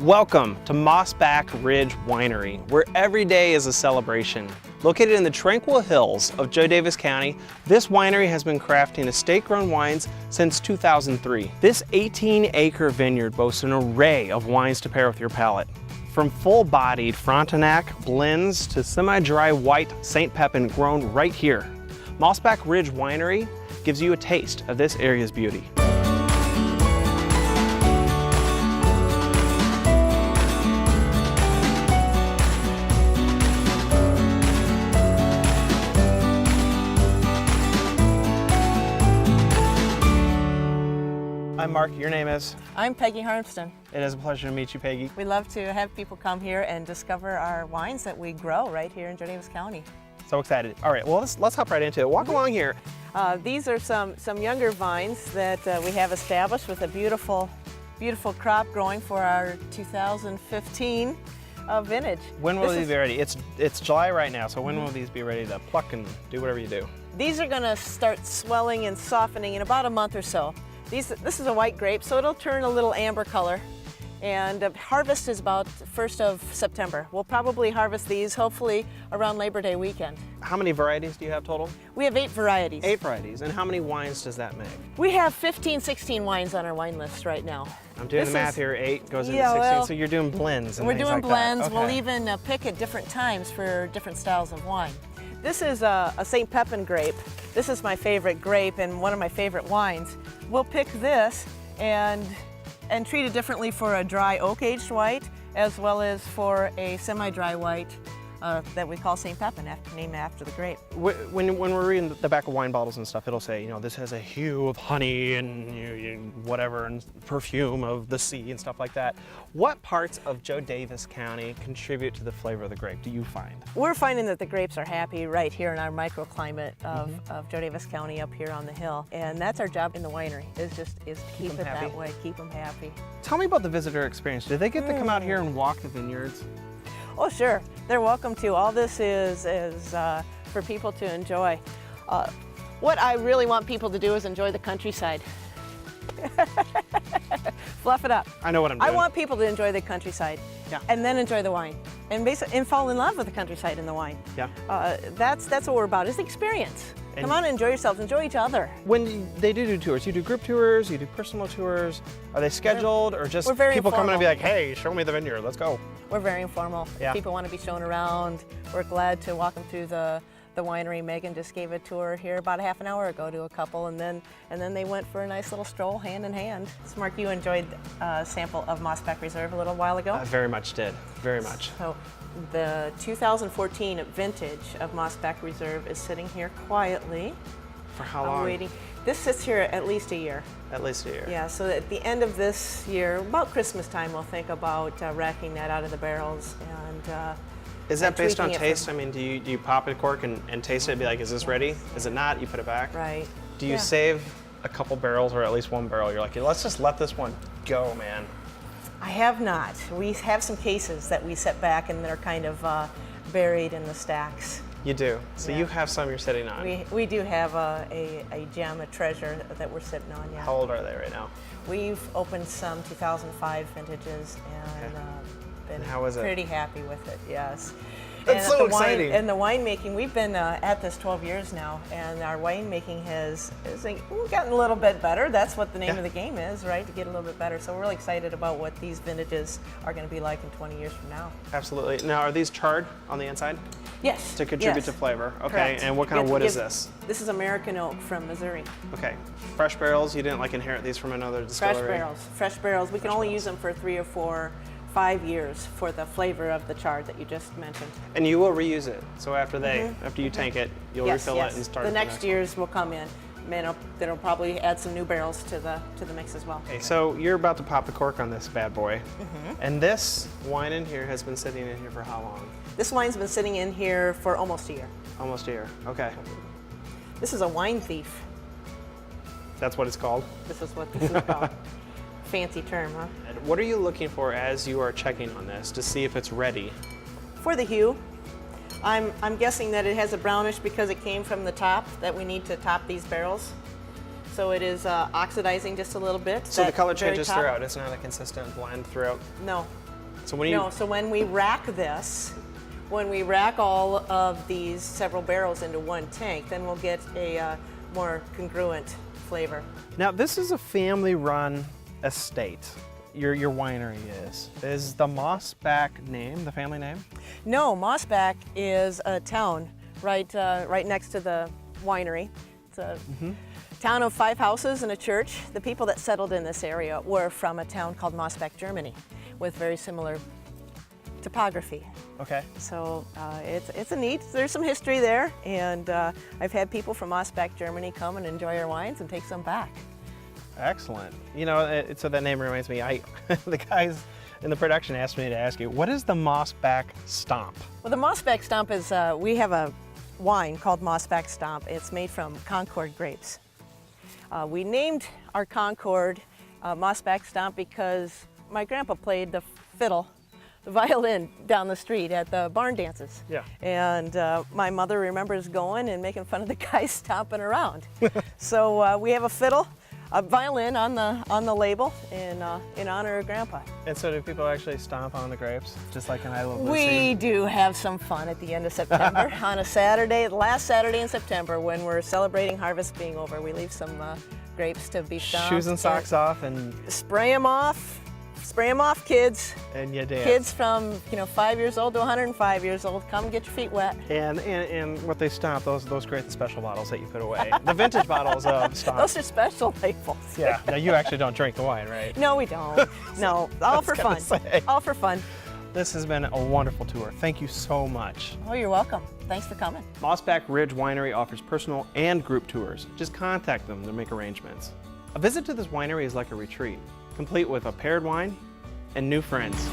Welcome to Massbach Ridge Winery, where every day is a celebration. Located in the tranquil hills of Jo Daviess County, this winery has been crafting estate-grown wines since 2003. This 18-acre vineyard boasts an array of wines to pair with your palate. From full-bodied Frontenac blends to semi-dry white St. Pepin grown right here, Massbach Ridge Winery gives you a taste of this area's beauty. I'm Mark, your name is? I'm Peggy Harmston. It is a pleasure to meet you, Peggy. We love to have people come here and discover our wines that we grow right here in Jo Daviess County. So excited. All right, well, let's hop right into it. Walk along here. These are some younger vines that we have established with a beautiful crop growing for our 2015 vintage. When will these be ready? It's July right now, so when will these be ready to pluck and do whatever you do? These are going to start swelling and softening in about a month or so. This is a white grape, so it'll turn a little amber color. And harvest is about 1st of September. We'll probably harvest these hopefully around Labor Day weekend. How many varieties do you have total? We have 8 varieties. 8 varieties. And how many wines does that make? We have 15, 16 wines on our wine list right now. I'm doing the math here. 8 goes into 16, well, so you're doing blends and we're things doing like blends. that. Okay. We'll even pick at different times for different styles of wine. This is a St. Pepin grape. This is my favorite grape and one of my favorite wines. We'll pick this and treat it differently for a dry oak-aged white as well as for a semi-dry white that we call St. Pepin, named after the grape. When we're reading the back of wine bottles and stuff, it'll say, you know, this has a hue of honey and whatever, and perfume of the sea and stuff like that. What parts of Jo Daviess County contribute to the flavor of the grape, do you find? We're finding that the grapes are happy right here in our microclimate of Jo Daviess County up here on the hill. And that's our job in the winery, is to keep it that way, keep them happy. Tell me about the visitor experience. Do they get to come out here and walk the vineyards? Oh, sure. They're welcome to. All this is for people to enjoy. What I really want people to do is enjoy the countryside. Fluff it up. I know what I'm doing. I want people to enjoy the countryside, and then enjoy the wine, and fall in love with the countryside and the wine. Yeah. That's what we're about. Is the experience. Come on and enjoy yourselves. Enjoy each other. When they do tours, you do group tours, you do personal tours. Are they scheduled or just people coming and be like, hey, show me the vineyard, let's go? We're very informal. Yeah. People want to be shown around. We're glad to walk them through the winery. Megan just gave a tour here about a half an hour ago to a couple, and then they went for a nice little stroll hand in hand. So Mark, you enjoyed a sample of Massbach Reserve a little while ago? I very much did, very much. So the 2014 vintage of Massbach Reserve is sitting here quietly. For how long? Waiting. This sits here at least a year. At least a year. Yeah, so at the end of this year, about Christmas time, we'll think about racking that out of the barrels and is that based on taste? I mean, do you pop a cork and taste it and be like, is this ready? Is it not? You put it back? Right. Do you save a couple barrels or at least one barrel? You're like, let's just let this one go, man. I have not. We have some cases that we set back and they're kind of buried in the stacks. You do. So you have some you're sitting on. We do have a gem, a treasure that we're sitting on, yeah. How old are they right now? We've opened some 2005 vintages and been pretty happy with it, yes. That's so exciting. And the winemaking, we've been at this 12 years now, and our winemaking has gotten a little bit better. That's what the name of the game is, right? To get a little bit better. So we're really excited about what these vintages are going to be like in 20 years from now. Absolutely. Now, are these charred on the inside? Yes. To contribute to flavor. Okay. Correct. And what kind of wood is this? This is American oak from Missouri. Okay. Fresh barrels. You didn't inherit these from another distillery? Fresh barrels. Fresh barrels. We can only use them for 3 or 4, 5 years for the flavor of the chard that you just mentioned. And you will reuse it. So after you tank it, you'll refill it and start the next years will come in. That'll probably add some new barrels to the mix as well. Okay, so you're about to pop the cork on this bad boy. And this wine in here has been sitting in here for how long? This wine's been sitting in here for almost a year. Almost a year, okay. This is a wine thief. That's what it's called? This is what this is called. Fancy term, huh? What are you looking for as you are checking on this to see if it's ready? For the hue, I'm guessing that it has a brownish because it came from the top, that we need to top these barrels. So it is oxidizing just a little bit. So the color changes throughout. It's not a consistent blend throughout? No. So when you... No, so when we rack this, when we rack all of these several barrels into one tank, then we'll get a more congruent flavor. Now, this is a family-run estate. Your winery is. Is the Massbach name the family name? No, Massbach is a town right next to the winery. It's a town of 5 houses and a church. The people that settled in this area were from a town called Massbach, Germany, with very similar topography. Okay. So it's a neat, there's some history there, and I've had people from Massbach, Germany come and enjoy our wines and take some back. Excellent. You know, so that name reminds me, the guys in the production asked me to ask you, what is the Massbach Stomp? Well, the Massbach Stomp is, we have a wine called Massbach Stomp. It's made from Concord grapes. We named our Concord Massbach Stomp because my grandpa played the fiddle, the violin, down the street at the barn dances. Yeah. And my mother remembers going and making fun of the guys stomping around. So we have a fiddle, a violin on the label in honor of Grandpa. And so do people actually stomp on the grapes, just like in I Love Lucy? We do have some fun at the end of September. On a Saturday, the last Saturday in September, when we're celebrating harvest being over, we leave some grapes to be stomped. Shoes and socks off and... Spray them off. Spray them off, kids. And you dance. Kids from 5 years old to 105 years old, come get your feet wet. And what they stomp, those great special bottles that you put away. The vintage bottles of stomp. Those are special labels. Yeah. Now you actually don't drink the wine, right? No, we don't. No, all for fun. Say. All for fun. This has been a wonderful tour. Thank you so much. Oh, you're welcome. Thanks for coming. Massbach Ridge Winery offers personal and group tours. Just contact them to make arrangements. A visit to this winery is like a retreat, complete with a paired wine and new friends.